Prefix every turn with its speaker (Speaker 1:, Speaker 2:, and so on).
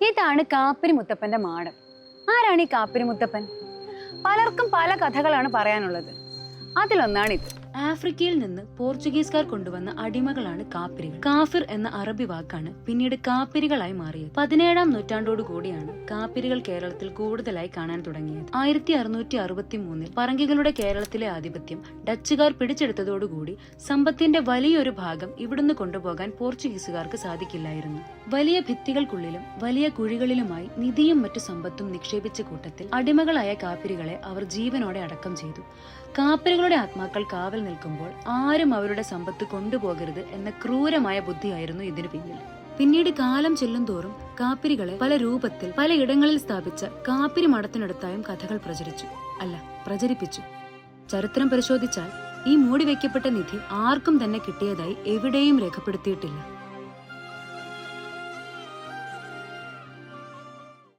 Speaker 1: ഇതാണ് കാപ്പിരി മുത്തപ്പന്റെ മാടം. ആരാണ് ഈ കാപ്പിരി മുത്തപ്പൻ? പലർക്കും പല കഥകളാണ് പറയാനുള്ളത്. അതിലൊന്നാണിത്.
Speaker 2: ആഫ്രിക്കയിൽ നിന്ന് പോർച്ചുഗീസുകാർ കൊണ്ടുവന്ന അടിമകളാണ് കാപ്പിരികൾ. കാഫിർ എന്ന അറബി വാക്കാണ് പിന്നീട് കാപ്പിരികളായി മാറിയത്. 17-ാം നൂറ്റാണ്ടോടു കൂടിയാണ് കാപ്പിരികൾ കേരളത്തിൽ കൂടുതലായി കാണാൻ തുടങ്ങിയത്. 1663 പറങ്കികളുടെ കേരളത്തിലെ ആധിപത്യം ഡച്ചുകാർ പിടിച്ചെടുത്തതോടുകൂടി സമ്പത്തിന്റെ വലിയൊരു ഭാഗം ഇവിടുന്ന് കൊണ്ടുപോകാൻ പോർച്ചുഗീസുകാർക്ക് സാധിക്കില്ലായിരുന്നു. വലിയ ഭിത്തികൾക്കുള്ളിലും വലിയ കുഴികളിലുമായി നിധിയും മറ്റു സമ്പത്തും നിക്ഷേപിച്ച കൂട്ടത്തിൽ അടിമകളായ കാപ്പിരികളെ അവർ ജീവനോടെ അടക്കം ചെയ്തു. കാപ്പിരികളുടെ ആത്മാക്കൾ കാവൽ നിൽക്കുമ്പോൾ ആരും അവരുടെ സമ്പത്ത് കൊണ്ടുപോകരുത് എന്ന ക്രൂരമായ ബുദ്ധിയായിരുന്നു ഇതിനു പിന്നിൽ. പിന്നീട് കാലം ചെല്ലുംതോറും കാപ്പിരികളെ പല രൂപത്തിൽ പലയിടങ്ങളിൽ സ്ഥാപിച്ച കാപ്പിരി മഠത്തിനടുത്തായും കഥകൾ പ്രചരിപ്പിച്ചു. ചരിത്രം പരിശോധിച്ചാൽ ഈ മൂടിവെക്കപ്പെട്ട നിധി ആർക്കും തന്നെ കിട്ടിയതായി എവിടെയും രേഖപ്പെടുത്തിയിട്ടില്ല.